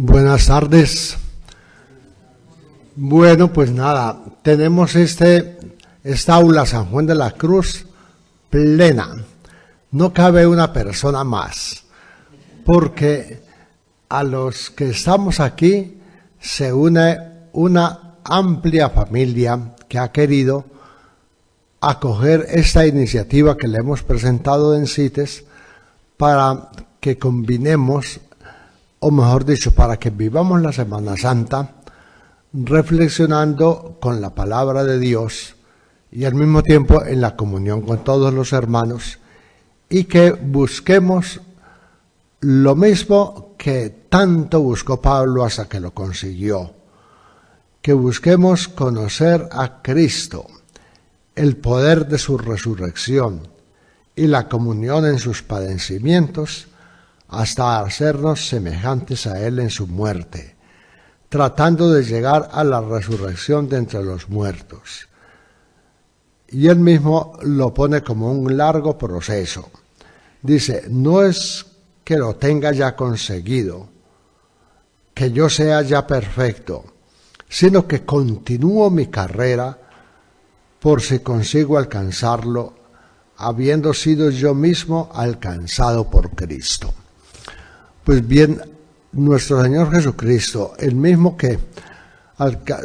Buenas tardes. Bueno, pues nada, tenemos esta aula San Juan de la Cruz plena. No cabe una persona más, porque a los que estamos aquí se une una amplia familia que ha querido acoger esta iniciativa que le hemos presentado en CITES para que combinemos, o mejor dicho, para que vivamos la Semana Santa reflexionando con la palabra de Dios y al mismo tiempo en la comunión con todos los hermanos, y que busquemos lo mismo que tanto buscó Pablo hasta que lo consiguió, que busquemos conocer a Cristo, el poder de su resurrección y la comunión en sus padecimientos, hasta hacernos semejantes a Él en su muerte, tratando de llegar a la resurrección de entre los muertos. Y Él mismo lo pone como un largo proceso. Dice, no es que lo tenga ya conseguido, que yo sea ya perfecto, sino que continúo mi carrera por si consigo alcanzarlo, habiendo sido yo mismo alcanzado por Cristo. Pues bien, nuestro Señor Jesucristo, el mismo que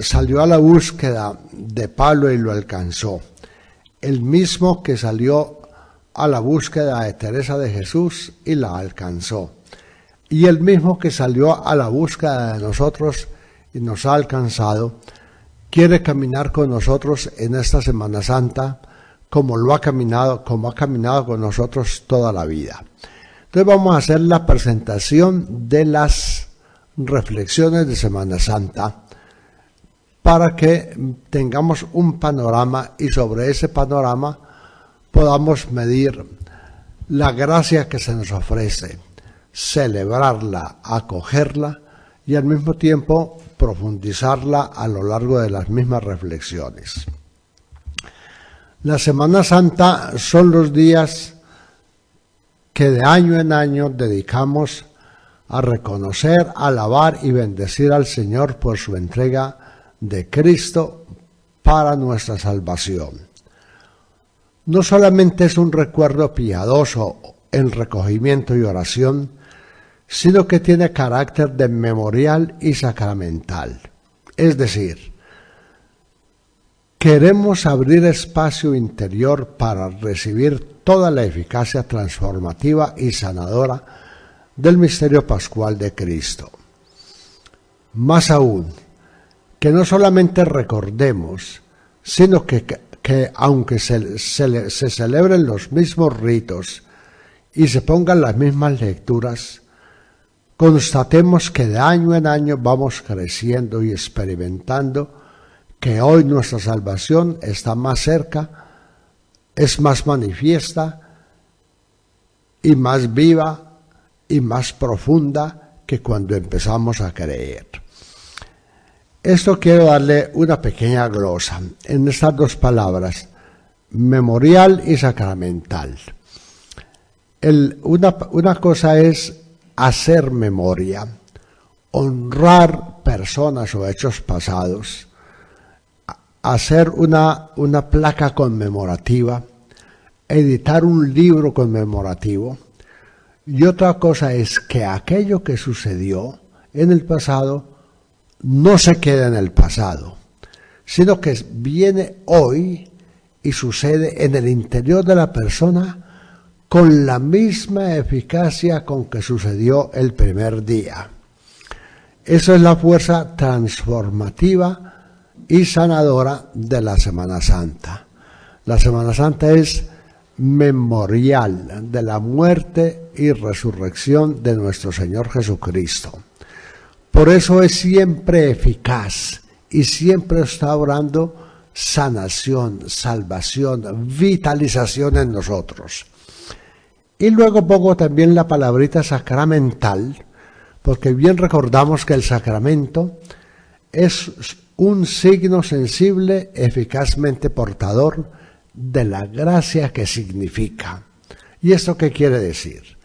salió a la búsqueda de Pablo y lo alcanzó, el mismo que salió a la búsqueda de Teresa de Jesús y la alcanzó, y el mismo que salió a la búsqueda de nosotros y nos ha alcanzado, quiere caminar con nosotros en esta Semana Santa como ha caminado con nosotros toda la vida. Entonces vamos a hacer la presentación de las reflexiones de Semana Santa para que tengamos un panorama y sobre ese panorama podamos medir la gracia que se nos ofrece, celebrarla, acogerla y al mismo tiempo profundizarla a lo largo de las mismas reflexiones. La Semana Santa son los días que de año en año dedicamos a reconocer, alabar y bendecir al Señor por su entrega de Cristo para nuestra salvación. No solamente es un recuerdo piadoso en recogimiento y oración, sino que tiene carácter de memorial y sacramental. Es decir, queremos abrir espacio interior para recibir toda la eficacia transformativa y sanadora del misterio pascual de Cristo. Más aún, que no solamente recordemos, sino que aunque se celebren los mismos ritos y se pongan las mismas lecturas, constatemos que de año en año vamos creciendo y experimentando que hoy nuestra salvación está más cerca, es más manifiesta y más viva y más profunda que cuando empezamos a creer. Esto quiero darle una pequeña glosa en estas dos palabras, memorial y sacramental. Una cosa es hacer memoria, honrar personas o hechos pasados, hacer una placa conmemorativa, editar un libro conmemorativo, y otra cosa es que aquello que sucedió en el pasado no se queda en el pasado, sino que viene hoy y sucede en el interior de la persona con la misma eficacia con que sucedió el primer día. Eso es la fuerza transformativa y sanadora de la Semana Santa. La Semana Santa es memorial de la muerte y resurrección de nuestro Señor Jesucristo. Por eso es siempre eficaz y siempre está obrando sanación, salvación, vitalización en nosotros. Y luego pongo también la palabrita sacramental, porque bien recordamos que el sacramento es un signo sensible, eficazmente portador de la gracia que significa. ¿Y esto qué quiere decir?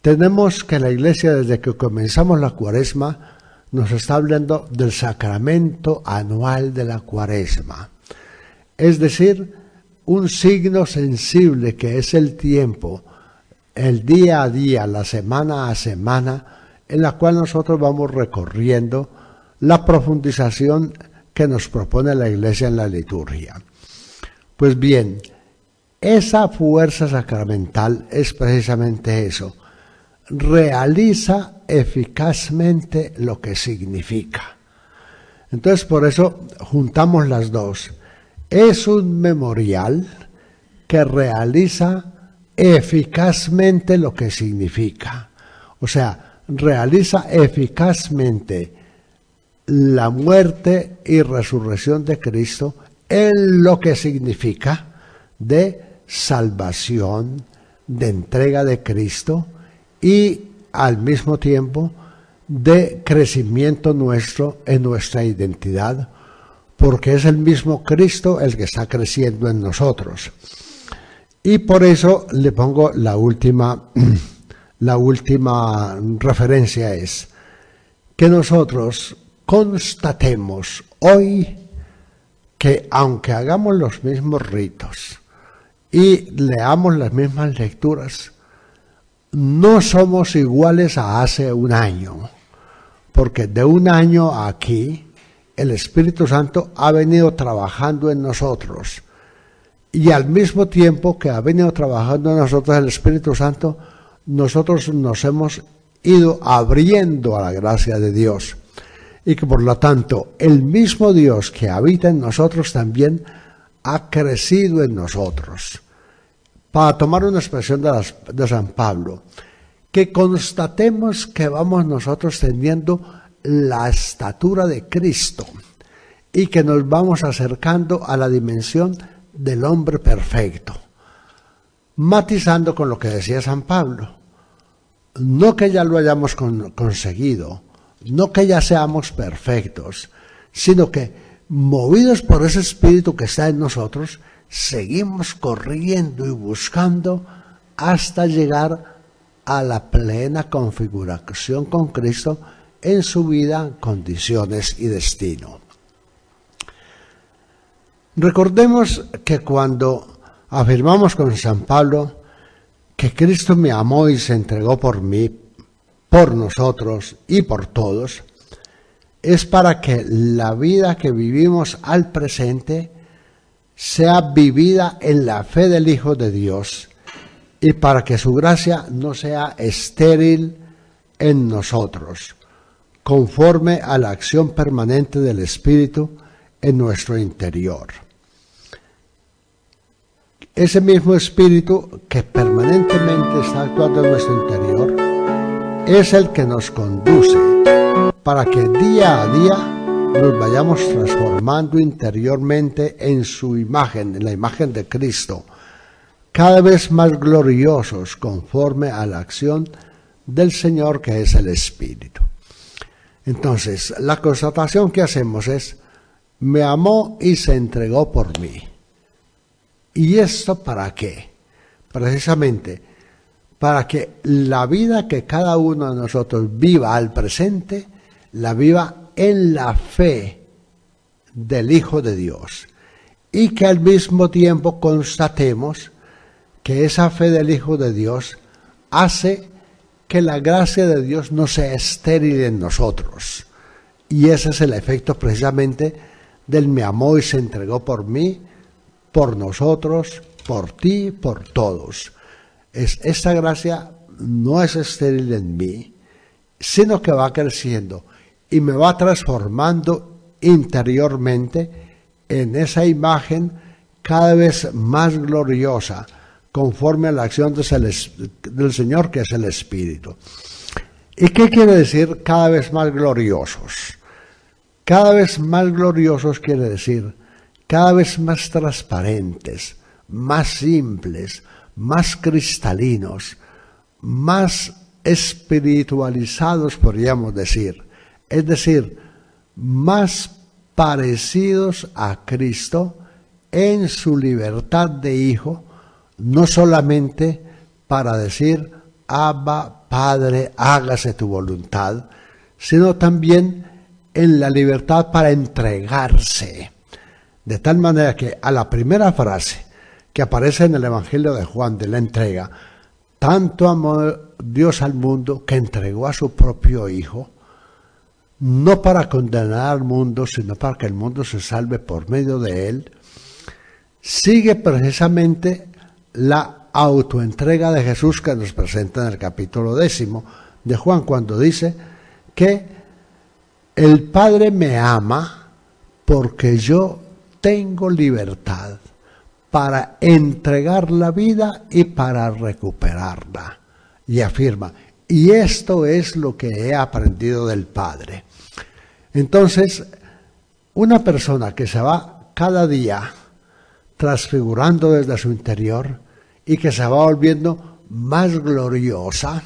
tenemos que la Iglesia, desde que comenzamos la Cuaresma, nos está hablando del sacramento anual de la Cuaresma. Es decir, un signo sensible que es el tiempo, el día a día, la semana a semana, en la cual nosotros vamos recorriendo la profundización que nos propone la Iglesia en la liturgia. Pues bien, esa fuerza sacramental es precisamente eso. Realiza eficazmente lo que significa. Entonces, por eso juntamos las dos. Es un memorial que realiza eficazmente lo que significa. O sea, realiza eficazmente la muerte y resurrección de Cristo en lo que significa de salvación, de entrega de Cristo y al mismo tiempo de crecimiento nuestro en nuestra identidad, porque es el mismo Cristo el que está creciendo en nosotros. Y por eso le pongo la última referencia, es que nosotros constatemos hoy que aunque hagamos los mismos ritos y leamos las mismas lecturas, no somos iguales a hace un año, porque de un año a aquí el Espíritu Santo ha venido trabajando en nosotros, y al mismo tiempo que ha venido trabajando en nosotros el Espíritu Santo, nosotros nos hemos ido abriendo a la gracia de Dios, y que por lo tanto el mismo Dios que habita en nosotros también ha crecido en nosotros. Para tomar una expresión de San Pablo, que constatemos que vamos nosotros teniendo la estatura de Cristo y que nos vamos acercando a la dimensión del hombre perfecto, matizando con lo que decía San Pablo. No que ya lo hayamos conseguido, no que ya seamos perfectos, sino que, movidos por ese Espíritu que está en nosotros, seguimos corriendo y buscando hasta llegar a la plena configuración con Cristo en su vida, condiciones y destino. Recordemos que cuando afirmamos con San Pablo que Cristo me amó y se entregó por mí, por nosotros y por todos, es para que la vida que vivimos al presente sea vivida en la fe del Hijo de Dios y para que su gracia no sea estéril en nosotros, conforme a la acción permanente del Espíritu en nuestro interior. Ese mismo Espíritu que permanentemente está actuando en nuestro interior es el que nos conduce para que día a día nos vayamos transformando interiormente en su imagen, en la imagen de Cristo, cada vez más gloriosos conforme a la acción del Señor que es el Espíritu. Entonces, la constatación que hacemos es, me amó y se entregó por mí. ¿Y esto para qué? Precisamente para que la vida que cada uno de nosotros viva al presente, la viva en la fe del Hijo de Dios, y que al mismo tiempo constatemos que esa fe del Hijo de Dios hace que la gracia de Dios no sea estéril en nosotros. Y ese es el efecto precisamente del me amó y se entregó por mí, por nosotros, por ti, por todos. Esta gracia no es estéril en mí, sino que va creciendo y me va transformando interiormente en esa imagen cada vez más gloriosa, conforme a la acción del Señor, que es el Espíritu. ¿Y qué quiere decir cada vez más gloriosos? Cada vez más gloriosos quiere decir cada vez más transparentes, más simples, más cristalinos, más espiritualizados, podríamos decir. Es decir, más parecidos a Cristo en su libertad de hijo, no solamente para decir Abba Padre, hágase tu voluntad, sino también en la libertad para entregarse. De tal manera que a la primera frase que aparece en el Evangelio de Juan de la entrega, tanto amó Dios al mundo que entregó a su propio Hijo, no para condenar al mundo, sino para que el mundo se salve por medio de él, sigue precisamente la autoentrega de Jesús que nos presenta en el capítulo 10 de Juan, cuando dice que el Padre me ama porque yo tengo libertad para entregar la vida y para recuperarla. Y afirma, y esto es lo que he aprendido del Padre. Entonces, una persona que se va cada día transfigurando desde su interior y que se va volviendo más gloriosa,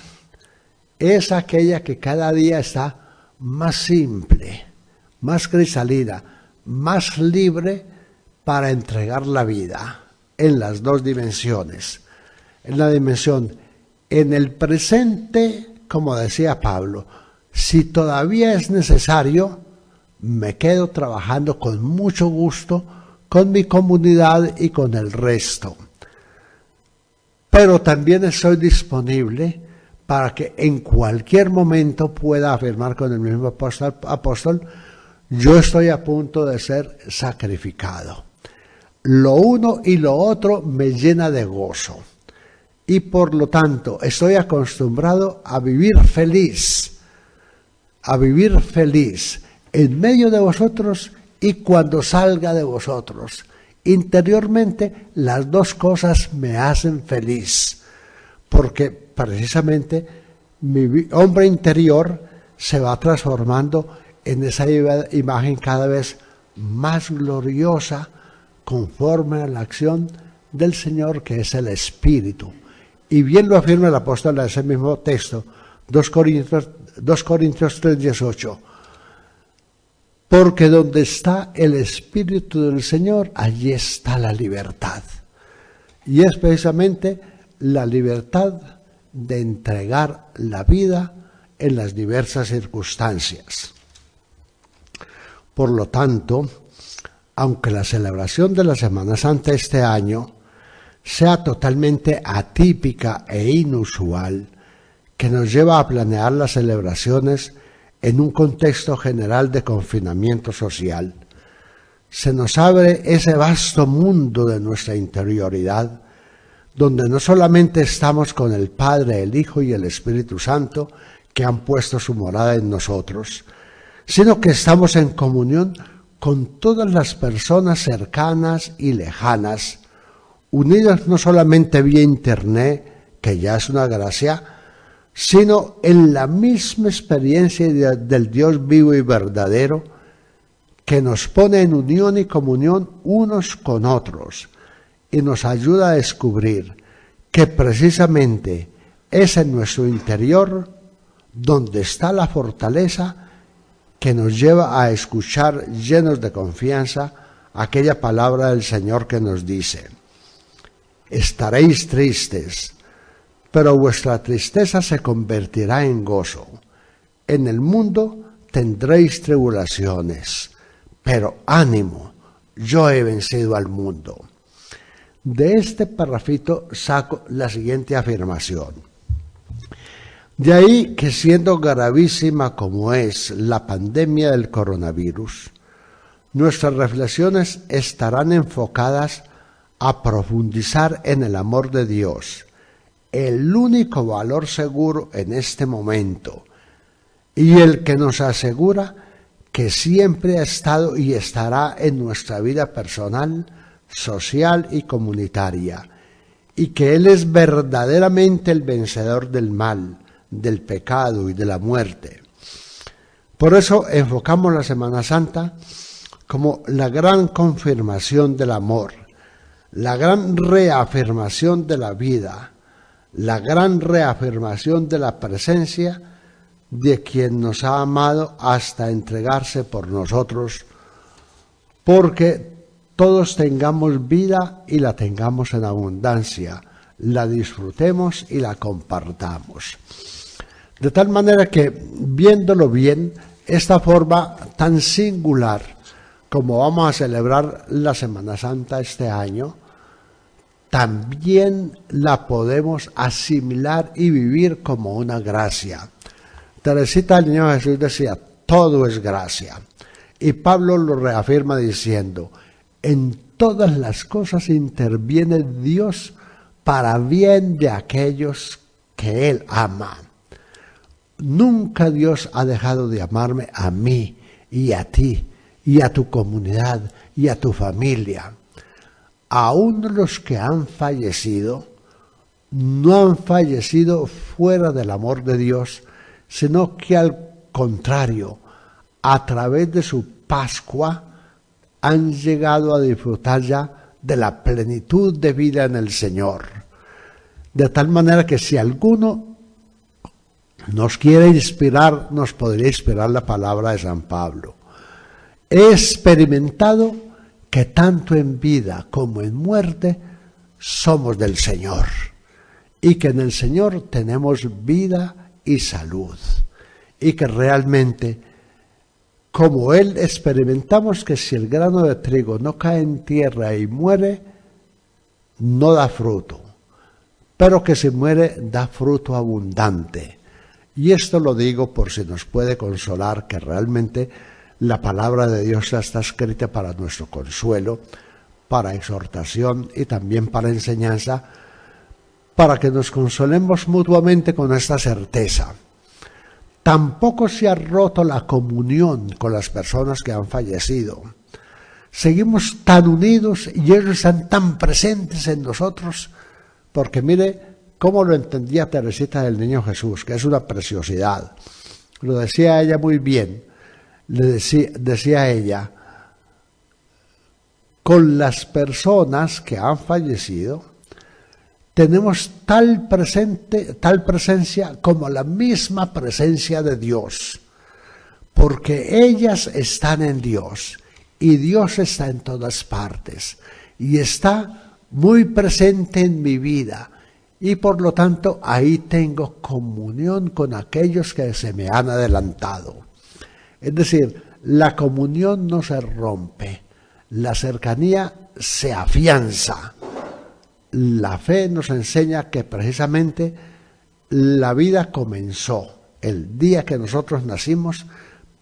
es aquella que cada día está más simple, más cristalina, más libre para entregar la vida en las dos dimensiones. En la dimensión en el presente, como decía Pablo, si todavía es necesario, me quedo trabajando con mucho gusto con mi comunidad y con el resto. Pero también estoy disponible para que en cualquier momento pueda afirmar con el mismo apóstol, yo estoy a punto de ser sacrificado. Lo uno y lo otro me llena de gozo. Y por lo tanto estoy acostumbrado a vivir feliz en medio de vosotros y cuando salga de vosotros. Interiormente las dos cosas me hacen feliz, porque precisamente mi hombre interior se va transformando en esa imagen cada vez más gloriosa, conforme a la acción del Señor, que es el Espíritu. Y bien lo afirma el apóstol en ese mismo texto, 2 Corintios 3:18. Porque donde está el Espíritu del Señor, allí está la libertad. Y es precisamente la libertad de entregar la vida en las diversas circunstancias. Por lo tanto, aunque la celebración de la Semana Santa este año sea totalmente atípica e inusual, que nos lleva a planear las celebraciones en un contexto general de confinamiento social, se nos abre ese vasto mundo de nuestra interioridad, donde no solamente estamos con el Padre, el Hijo y el Espíritu Santo, que han puesto su morada en nosotros, sino que estamos en comunión con todas las personas cercanas y lejanas, unidas no solamente vía Internet, que ya es una gracia, sino en la misma experiencia del Dios vivo y verdadero, que nos pone en unión y comunión unos con otros y nos ayuda a descubrir que precisamente es en nuestro interior donde está la fortaleza que nos lleva a escuchar llenos de confianza aquella palabra del Señor que nos dice: estaréis tristes, pero vuestra tristeza se convertirá en gozo. En el mundo tendréis tribulaciones, pero ánimo, yo he vencido al mundo. De este parrafito saco la siguiente afirmación. De ahí que, siendo gravísima como es la pandemia del coronavirus, nuestras reflexiones estarán enfocadas a profundizar en el amor de Dios, el único valor seguro en este momento, y el que nos asegura que siempre ha estado y estará en nuestra vida personal, social y comunitaria, y que Él es verdaderamente el vencedor del mal, del pecado y de la muerte. Por eso enfocamos la Semana Santa como la gran confirmación del amor, la gran reafirmación de la vida, la gran reafirmación de la presencia de quien nos ha amado hasta entregarse por nosotros, porque todos tengamos vida y la tengamos en abundancia, la disfrutemos y la compartamos. De tal manera que, viéndolo bien, esta forma tan singular como vamos a celebrar la Semana Santa este año, también la podemos asimilar y vivir como una gracia. Teresita del Niño Jesús decía, todo es gracia. Y Pablo lo reafirma diciendo, en todas las cosas interviene Dios para bien de aquellos que Él ama. Nunca Dios ha dejado de amarme a mí y a ti y a tu comunidad y a tu familia. Aún los que han fallecido, no han fallecido fuera del amor de Dios, sino que al contrario, a través de su Pascua, han llegado a disfrutar ya de la plenitud de vida en el Señor. De tal manera que si alguno nos quiere inspirar, nos podría inspirar la palabra de San Pablo. He experimentado que tanto en vida como en muerte somos del Señor y que en el Señor tenemos vida y salud y que realmente como Él experimentamos que si el grano de trigo no cae en tierra y muere, no da fruto, pero que si muere da fruto abundante. Y esto lo digo por si nos puede consolar que realmente la palabra de Dios está escrita para nuestro consuelo, para exhortación y también para enseñanza, para que nos consolemos mutuamente con esta certeza. Tampoco se ha roto la comunión con las personas que han fallecido. Seguimos tan unidos y ellos están tan presentes en nosotros, porque mire cómo lo entendía Teresita del Niño Jesús, que es una preciosidad. Lo decía ella muy bien. Decía ella, con las personas que han fallecido, tenemos tal presencia como la misma presencia de Dios, porque ellas están en Dios y Dios está en todas partes y está muy presente en mi vida y por lo tanto ahí tengo comunión con aquellos que se me han adelantado. Es decir, la comunión no se rompe, la cercanía se afianza. La fe nos enseña que precisamente la vida comenzó el día que nosotros nacimos,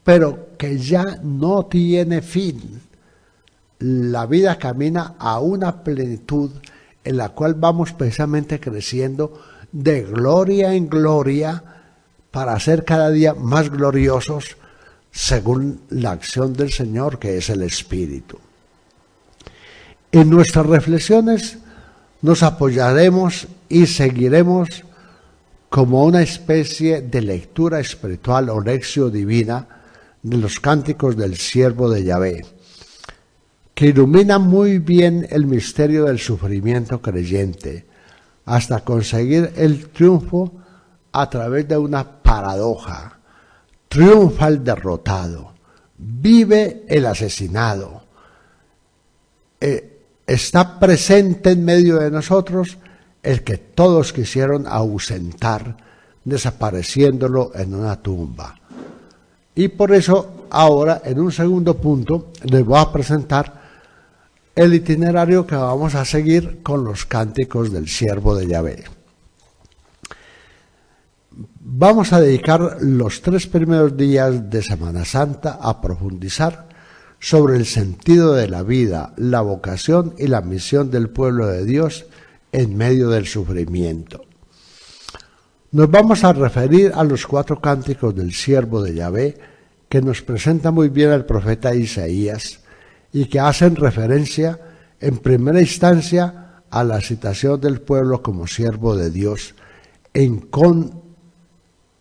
pero que ya no tiene fin. La vida camina a una plenitud en la cual vamos precisamente creciendo de gloria en gloria para ser cada día más gloriosos según la acción del Señor, que es el Espíritu. En nuestras reflexiones nos apoyaremos y seguiremos como una especie de lectura espiritual o lección divina de los cánticos del siervo de Yahvé, que ilumina muy bien el misterio del sufrimiento creyente, hasta conseguir el triunfo a través de una paradoja. Triunfa el derrotado, vive el asesinado, está presente en medio de nosotros el que todos quisieron ausentar, desapareciéndolo en una tumba. Y por eso ahora, en un segundo punto, les voy a presentar el itinerario que vamos a seguir con los cánticos del siervo de Yahvé. Vamos a dedicar los 3 primeros días de Semana Santa a profundizar sobre el sentido de la vida, la vocación y la misión del pueblo de Dios en medio del sufrimiento. Nos vamos a referir a los 4 cánticos del siervo de Yahvé que nos presenta muy bien el profeta Isaías y que hacen referencia en primera instancia a la citación del pueblo como siervo de Dios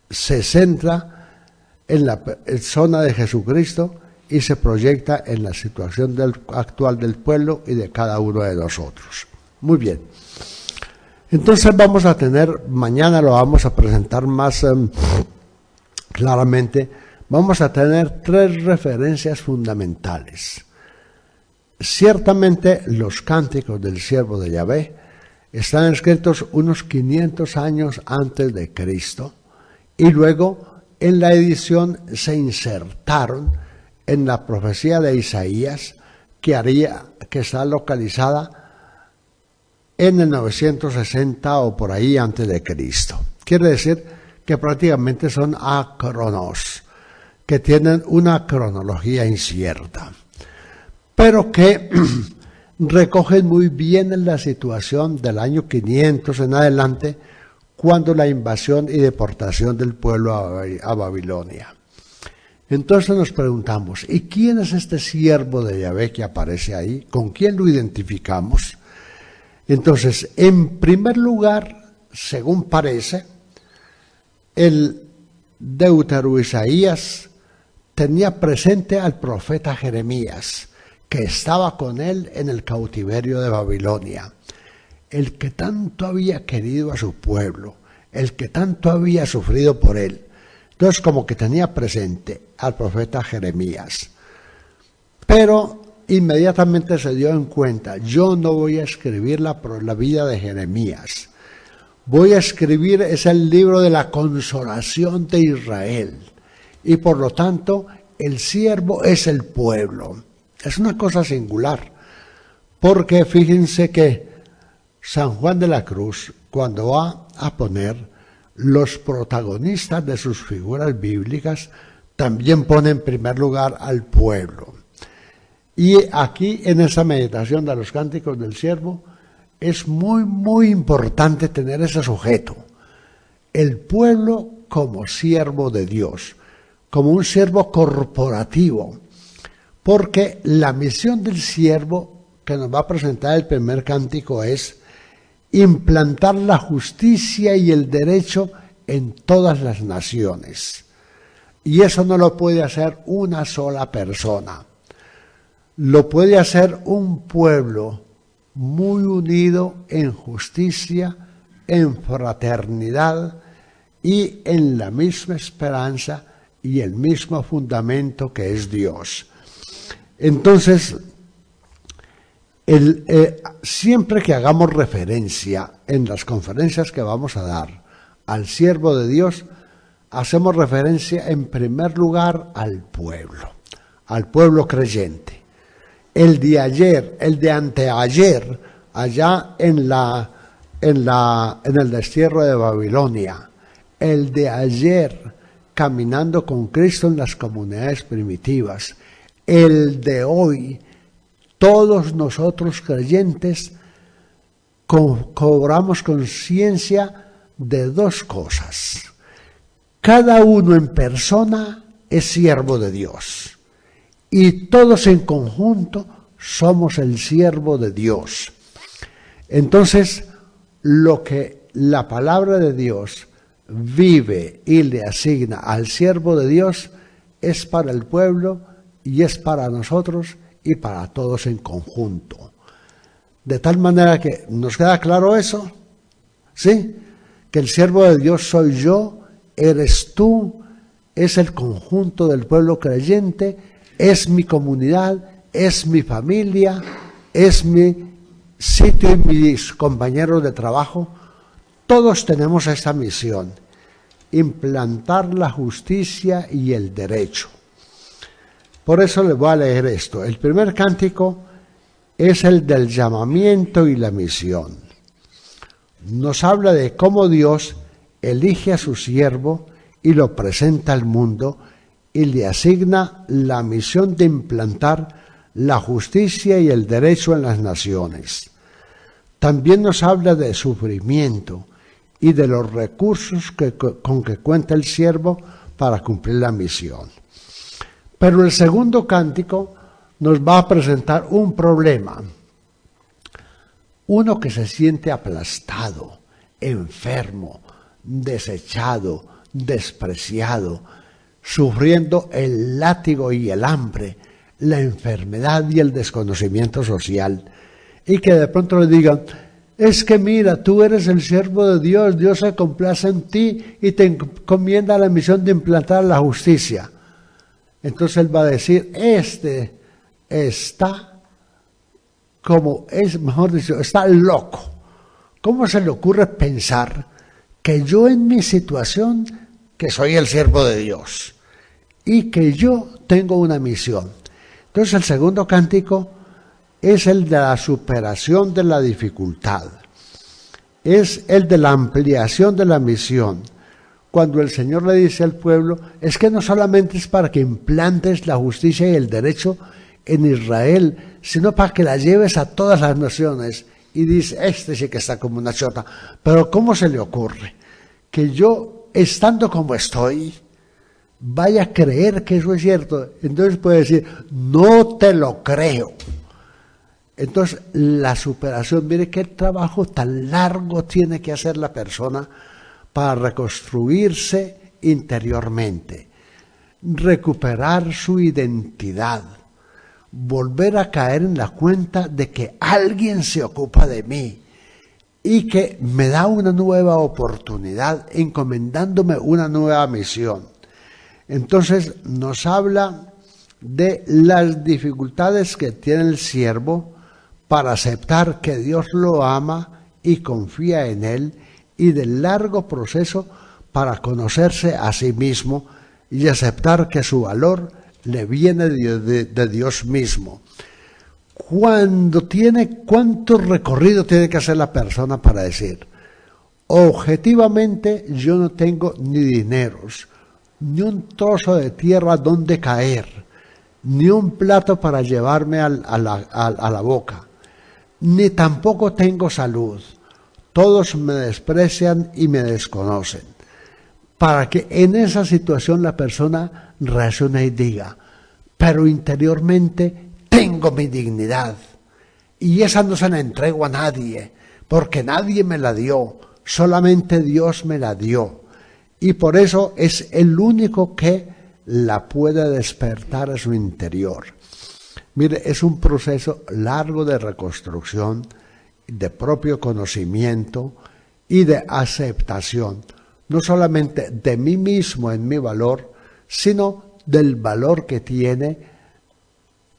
se centra en la persona de Jesucristo y se proyecta en la situación actual del pueblo y de cada uno de nosotros. Muy bien. Entonces vamos a tener, mañana lo vamos a presentar más claramente, vamos a tener 3 referencias fundamentales. Ciertamente los cánticos del siervo de Yahvé están escritos unos 500 años antes de Cristo y luego en la edición se insertaron en la profecía de Isaías que está localizada en el 960 o por ahí antes de Cristo. Quiere decir que prácticamente son acronos, que tienen una cronología incierta, pero que recogen muy bien en la situación del año 500 en adelante, cuando la invasión y deportación del pueblo a Babilonia. Entonces nos preguntamos, ¿y quién es este siervo de Yahvé que aparece ahí? ¿Con quién lo identificamos? Entonces, en primer lugar, según parece, el deutero Isaías tenía presente al profeta Jeremías, que estaba con él en el cautiverio de Babilonia, el que tanto había querido a su pueblo, el que tanto había sufrido por él. Entonces, como que tenía presente al profeta Jeremías. Pero inmediatamente se dio en cuenta, yo no voy a escribir la vida de Jeremías. Voy a escribir, es el libro de la consolación de Israel. Y por lo tanto, el siervo es el pueblo. Es una cosa singular, porque fíjense que San Juan de la Cruz, cuando va a poner los protagonistas de sus figuras bíblicas, también pone en primer lugar al pueblo. Y aquí en esa meditación de los cánticos del siervo es muy importante tener ese sujeto, el pueblo como siervo de Dios, como un siervo corporativo, porque la misión del siervo que nos va a presentar el primer cántico es implantar la justicia y el derecho en todas las naciones. Y eso no lo puede hacer una sola persona. Lo puede hacer un pueblo muy unido en justicia, en fraternidad y en la misma esperanza y el mismo fundamento que es Dios. Entonces, siempre que hagamos referencia en las conferencias que vamos a dar al siervo de Dios, hacemos referencia en primer lugar al pueblo creyente. El de ayer, el de anteayer, allá en el destierro de Babilonia, el de ayer caminando con Cristo en las comunidades primitivas, el de hoy, todos nosotros creyentes cobramos conciencia de dos cosas. Cada uno en persona es siervo de Dios y todos en conjunto somos el siervo de Dios. Entonces, lo que la palabra de Dios vive y le asigna al siervo de Dios es para el pueblo y es para nosotros y para todos en conjunto. De tal manera que nos queda claro eso, ¿sí? Que el siervo de Dios soy yo, eres tú, es el conjunto del pueblo creyente, es mi comunidad, es mi familia, es mi sitio y mis compañeros de trabajo. Todos tenemos esta misión, implantar la justicia y el derecho. Por eso les voy a leer esto. El primer cántico es el del llamamiento y la misión. Nos habla de cómo Dios elige a su siervo y lo presenta al mundo y le asigna la misión de implantar la justicia y el derecho en las naciones. También nos habla de sufrimiento y de los recursos con que cuenta el siervo para cumplir la misión. Pero el segundo cántico nos va a presentar un problema. Uno que se siente aplastado, enfermo, desechado, despreciado, sufriendo el látigo y el hambre, la enfermedad y el desconocimiento social, y que de pronto le digan, es que mira, tú eres el siervo de Dios, Dios se complace en ti y te encomienda la misión de implantar la justicia. Entonces él va a decir, está como es, mejor dicho, está loco. ¿Cómo se le ocurre pensar que yo en mi situación que soy el siervo de Dios y que yo tengo una misión. Entonces el segundo cántico es el de la superación de la dificultad, es el de la ampliación de la misión. Cuando el Señor le dice al pueblo, es que no solamente es para que implantes la justicia y el derecho en Israel, sino para que la lleves a todas las naciones. Y dice, este sí que está como una chota, pero ¿cómo se le ocurre que yo, estando como estoy, vaya a creer que eso es cierto? Entonces puede decir, no te lo creo. Entonces la superación, mire qué trabajo tan largo tiene que hacer la persona para reconstruirse interiormente, recuperar su identidad, volver a caer en la cuenta de que alguien se ocupa de mí y que me da una nueva oportunidad encomendándome una nueva misión. Entonces nos habla de las dificultades que tiene el siervo para aceptar que Dios lo ama y confía en él, y del largo proceso para conocerse a sí mismo y aceptar que su valor le viene de Dios mismo. ¿Cuánto recorrido tiene que hacer la persona para decir, objetivamente yo no tengo ni dineros, ni un trozo de tierra donde caer, ni un plato para llevarme a la boca, ni tampoco tengo salud? Todos me desprecian y me desconocen. Para que en esa situación la persona reaccione y diga, pero interiormente tengo mi dignidad y esa no se la entrego a nadie, porque nadie me la dio, solamente Dios me la dio. Y por eso es el único que la puede despertar a su interior. Mire, es un proceso largo de reconstrucción, de propio conocimiento y de aceptación, no solamente de mí mismo en mi valor, sino del valor que tiene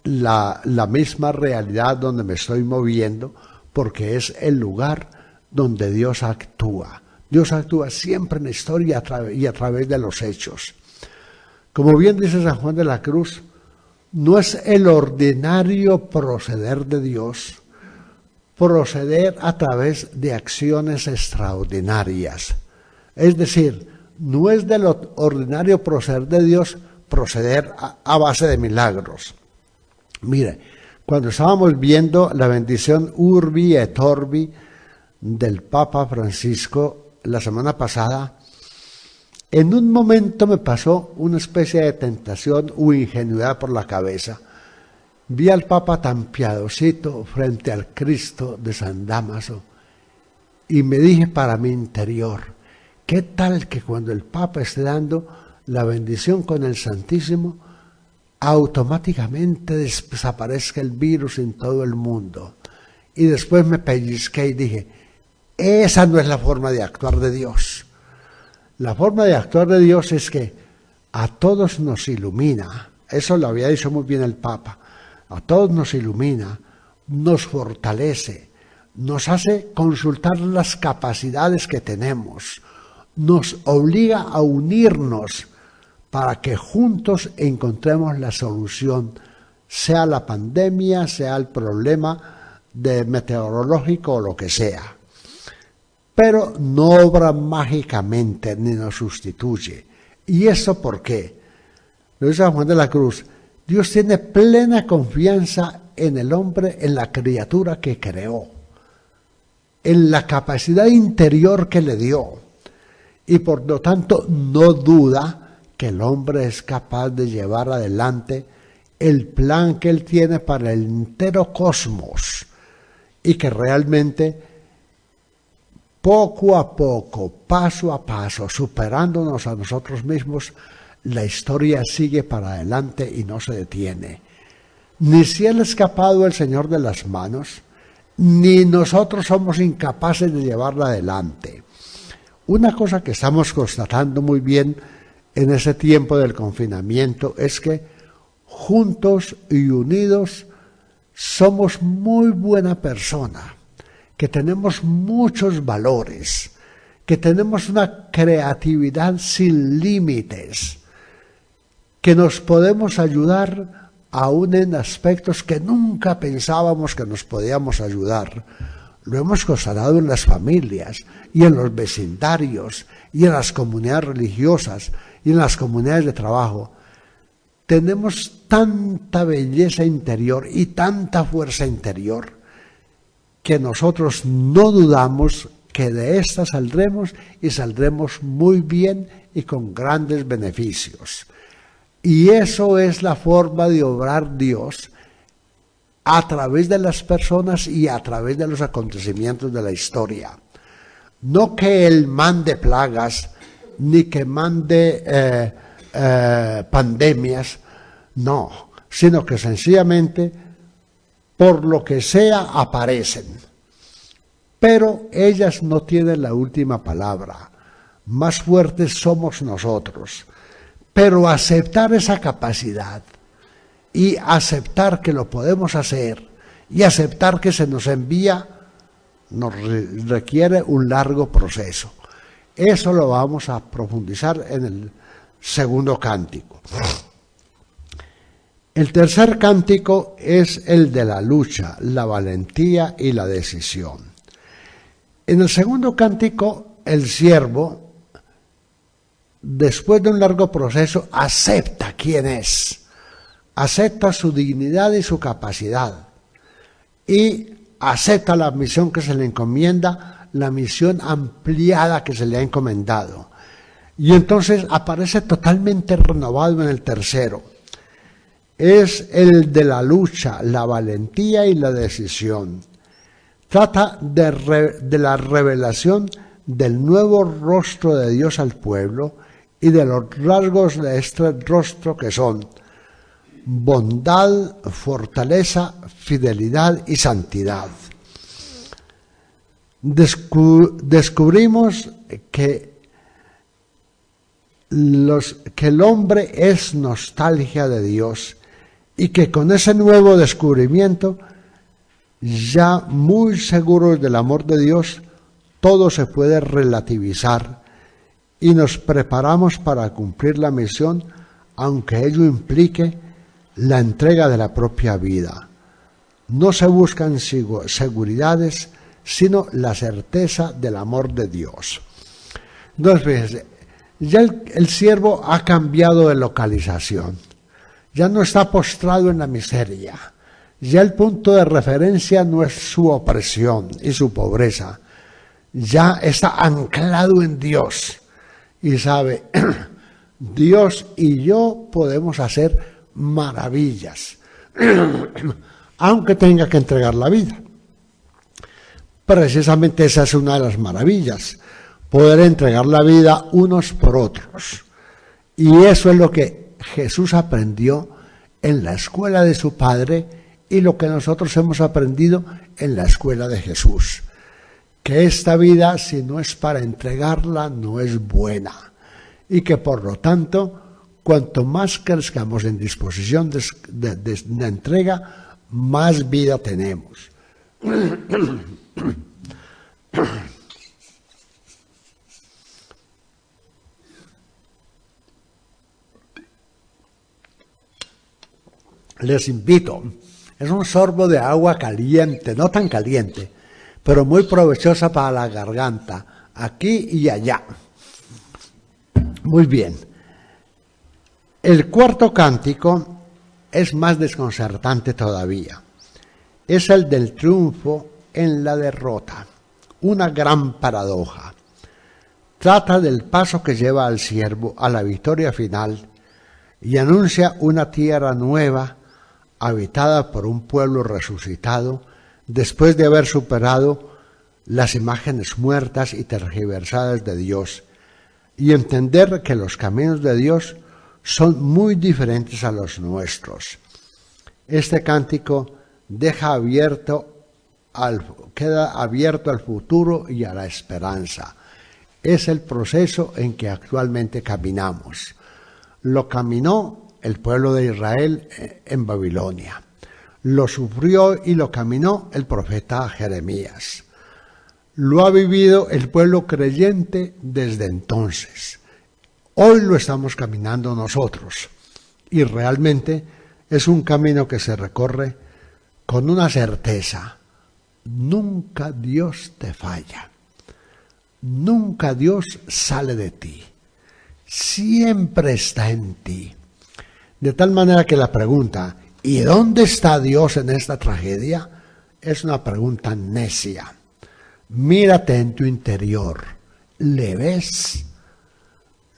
la misma realidad donde me estoy moviendo, porque es el lugar donde Dios actúa. Dios actúa siempre en la historia y a través de los hechos. Como bien dice San Juan de la Cruz, no es el ordinario proceder de Dios, proceder a través de acciones extraordinarias. Es decir, no es del ordinario proceder de Dios proceder a base de milagros. Mire, cuando estábamos viendo la bendición Urbi et Orbi del Papa Francisco la semana pasada, en un momento me pasó una especie de tentación o ingenuidad por la cabeza. Vi al Papa tan piadosito frente al Cristo de San Dámaso y me dije para mi interior, ¿qué tal que cuando el Papa esté dando la bendición con el Santísimo, automáticamente desaparezca el virus en todo el mundo? Y después me pellizqué y dije, esa no es la forma de actuar de Dios. La forma de actuar de Dios es que a todos nos ilumina. Eso lo había dicho muy bien el Papa. A todos nos ilumina, nos fortalece, nos hace consultar las capacidades que tenemos, nos obliga a unirnos para que juntos encontremos la solución, sea la pandemia, sea el problema meteorológico o lo que sea. Pero no obra mágicamente ni nos sustituye. ¿Y eso por qué? Lo dice San Juan de la Cruz. Dios tiene plena confianza en el hombre, en la criatura que creó, en la capacidad interior que le dio, y por lo tanto no duda que el hombre es capaz de llevar adelante el plan que él tiene para el entero cosmos, y que realmente poco a poco, paso a paso, superándonos a nosotros mismos, la historia sigue para adelante y no se detiene. Ni se ha escapado el Señor de las manos, ni nosotros somos incapaces de llevarla adelante. Una cosa que estamos constatando muy bien en ese tiempo del confinamiento es que juntos y unidos somos muy buena persona, que tenemos muchos valores, que tenemos una creatividad sin límites, que nos podemos ayudar aún en aspectos que nunca pensábamos que nos podíamos ayudar. Lo hemos constatado en las familias y en los vecindarios y en las comunidades religiosas y en las comunidades de trabajo. Tenemos tanta belleza interior y tanta fuerza interior que nosotros no dudamos que de esta saldremos y saldremos muy bien y con grandes beneficios. Y eso es la forma de obrar Dios a través de las personas y a través de los acontecimientos de la historia. No que Él mande plagas, ni que mande pandemias, no, sino que sencillamente por lo que sea aparecen. Pero ellas no tienen la última palabra, más fuertes somos nosotros. Pero aceptar esa capacidad y aceptar que lo podemos hacer y aceptar que se nos envía nos requiere un largo proceso. Eso lo vamos a profundizar en el segundo cántico. El tercer cántico es el de la lucha, la valentía y la decisión. En el segundo cántico, el siervo, después de un largo proceso, acepta quién es, acepta su dignidad y su capacidad, y acepta la misión que se le encomienda, la misión ampliada que se le ha encomendado. Y entonces aparece totalmente renovado en el tercero. Es el de la lucha, la valentía y la decisión. Trata de la revelación del nuevo rostro de Dios al pueblo y de los rasgos de este rostro que son bondad, fortaleza, fidelidad y santidad. Descubrimos que el hombre es nostalgia de Dios y que con ese nuevo descubrimiento, ya muy seguros del amor de Dios, todo se puede relativizar y nos preparamos para cumplir la misión, aunque ello implique la entrega de la propia vida. No se buscan seguridades, sino la certeza del amor de Dios. Entonces, fíjense, ya el siervo ha cambiado de localización, ya no está postrado en la miseria, ya el punto de referencia no es su opresión y su pobreza, ya está anclado en Dios y sabe, Dios y yo podemos hacer maravillas, aunque tenga que entregar la vida. Precisamente esa es una de las maravillas, poder entregar la vida unos por otros. Y eso es lo que Jesús aprendió en la escuela de su Padre y lo que nosotros hemos aprendido en la escuela de Jesús. Que esta vida, si no es para entregarla, no es buena. Y que por lo tanto, cuanto más crezcamos en disposición de entrega, más vida tenemos. Les invito, es un sorbo de agua caliente, no tan caliente, pero muy provechosa para la garganta, aquí y allá. Muy bien. El cuarto cántico es más desconcertante todavía. Es el del triunfo en la derrota, una gran paradoja. Trata del paso que lleva al siervo a la victoria final y anuncia una tierra nueva habitada por un pueblo resucitado después de haber superado las imágenes muertas y tergiversadas de Dios y entender que los caminos de Dios son muy diferentes a los nuestros. Este cántico queda abierto al futuro y a la esperanza. Es el proceso en que actualmente caminamos. Lo caminó el pueblo de Israel en Babilonia. Lo sufrió y lo caminó el profeta Jeremías. lo ha vivido el pueblo creyente desde entonces. Hoy lo estamos caminando nosotros y realmente es un camino que se recorre con una certeza. Nunca Dios te falla. Nunca Dios sale de ti. Siempre está en ti. De tal manera que la pregunta, ¿y dónde está Dios en esta tragedia? Es una pregunta necia. Mírate en tu interior. ¿Le ves?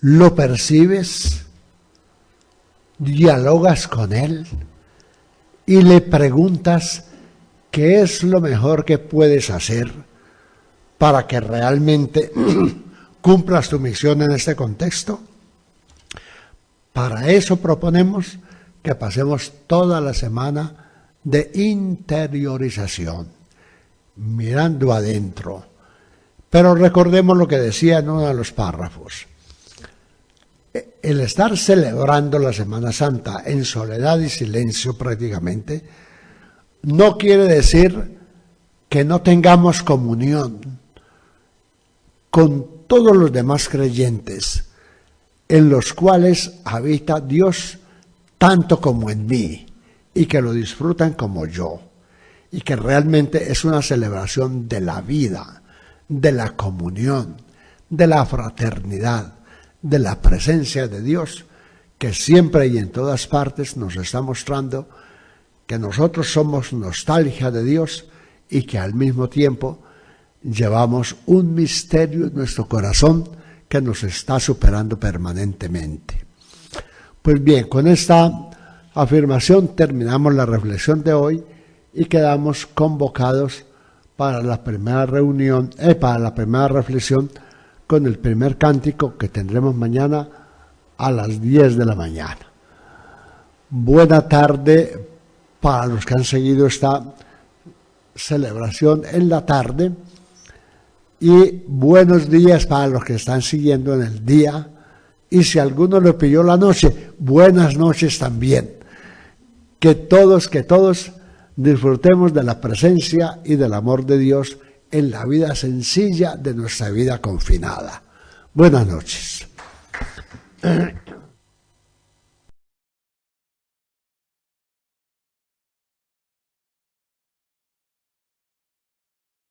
¿Lo percibes? ¿Dialogas con Él? Y le preguntas qué es lo mejor que puedes hacer para que realmente cumplas tu misión en este contexto. Para eso proponemos que pasemos toda la semana de interiorización, mirando adentro. Pero recordemos lo que decía en uno de los párrafos. El estar celebrando la Semana Santa en soledad y silencio prácticamente, no quiere decir que no tengamos comunión con todos los demás creyentes, en los cuales habita Dios tanto como en mí, y que lo disfrutan como yo, y que realmente es una celebración de la vida, de la comunión, de la fraternidad, de la presencia de Dios, que siempre y en todas partes nos está mostrando que nosotros somos nostalgia de Dios y que al mismo tiempo llevamos un misterio en nuestro corazón que nos está superando permanentemente. Pues bien, con esta afirmación terminamos la reflexión de hoy y quedamos convocados para la primera reunión, para la primera reflexión con el primer cántico que tendremos mañana a las 10 de la mañana. Buena tarde para los que han seguido esta celebración en la tarde y buenos días para los que están siguiendo en el día, y si alguno lo pilló la noche, buenas noches también. Que todos disfrutemos de la presencia y del amor de Dios en la vida sencilla de nuestra vida confinada. Buenas noches.